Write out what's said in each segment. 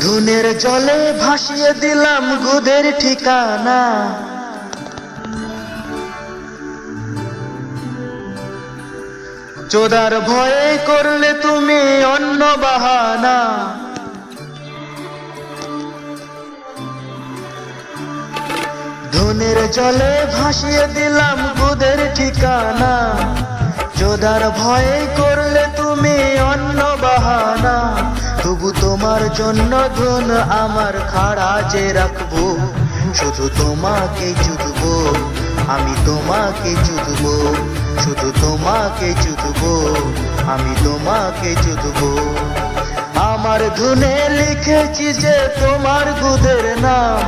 ধুনের জলে ভাসিয়ে দিলাম গুদের ঠিকানা, চোদার ভয়ে করলে তুমি অন্য বাহানা। ধুনের জলে ভাসিয়ে দিলাম গুদের ঠিকানা, চোদার ভয়ে করলে তুমি অন্য বাহানা। তবু তোমার জন্য ধুন আমার খাড়া যে রাখবো, শুধু তোমাকে চুদবো আমি, তোমাকে চুদবো শুধু তোমাকে চুদবো আমি, তোমাকে চুদবো। আমার ধুনে লিখেছি যে তোমার গুদের নাম,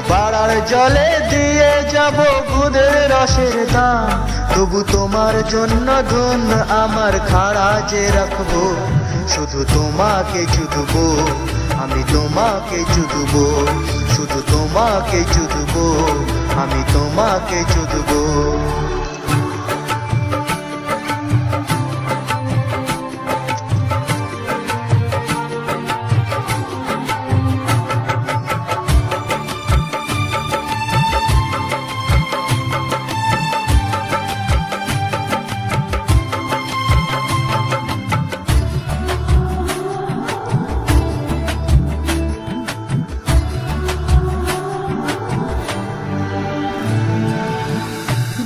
বাড়ার জলে দিয়ে যাব গুদের রসের দাম। তবু তোমার জন্য ধুন আমার খাড়া যে রাখবো, শুধু তোমাকে চুদবো আমি, তোমাকে চুদবো শুধু তোমাকে চুদবো আমি, তোমাকে চুদবো।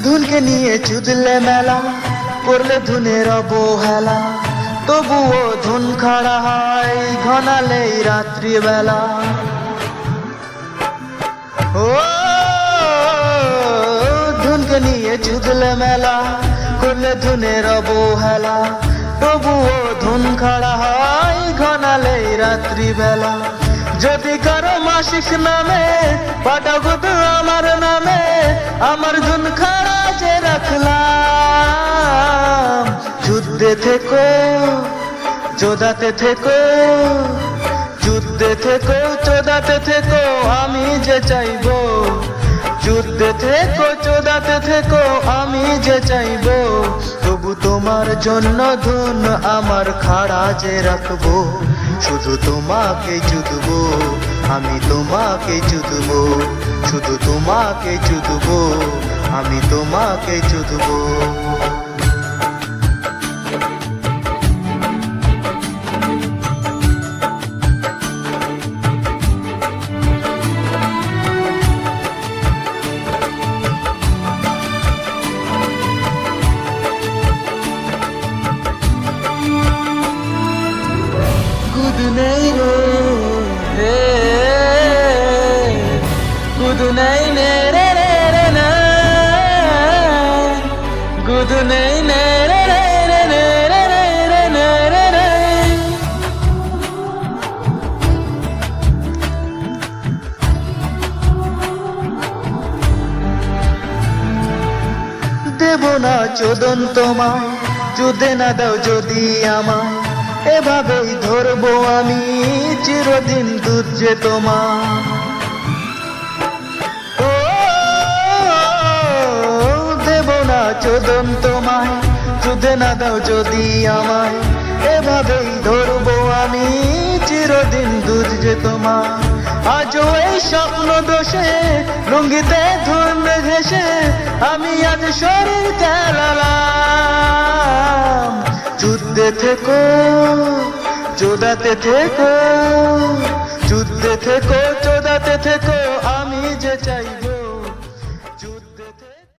ধুনকে নিয়ে চুদলে মেলা, করলে ধুনের অবহেলা। তবুও ধুন খাড়া হয় ঘনালেই রাত্রিবেলা। ও ধুনকে নিয়ে চুদলে মেলা, করলে ধুনের অবহেলা। তবুও ধুন খাড়া হয় ঘনালেই রাত্রিবেলা। যদি কারো মাসিক নামে পাঠাও তো আমার নামে, আমার ধুন খাড়া যে রাখলাম। যুদ্ধে থেকো চোদাতে থেকো, যুদ্ধে থেকো চোদাতে থেকো আমি যে চাইবো। যুদ্ধে থেকো চোদাতে থেকো আমি যে চাইবো। তবু তোমার জন্য ধুন আমার খাড়া যে রাখবো, শুধু তোমাকে চুদবো আমি, তোমাকে চুদবো শুধু তোমাকে চুদবো আমি, তোমাকে চুদবো। গুদ নেই রে গুদ নেই রে রে রে না, গুদ নেই রে রে রে রে রে রে রে রে। দেব না চোদন তোমায়, চুদে না দাও যদি আমায়। এভাবেই ধরবো আমি চিরদিন দুধ যে তোমার। ও দেব না চোদন তোমায়, চুদে না দাও যদি আমায়। এভাবেই ধরবো আমি চিরদিন দুধ যে তোমার। আজও এই স্বপ্ন দোষে লুঙ্গিতে ধুন ঘেসে আমি আজ শরীর তেলালাম। যুদ্ধে থেকো চোদাতে থেকো, যুদ্ধে থেকো চোদাতে থেকো আমি যে চাই।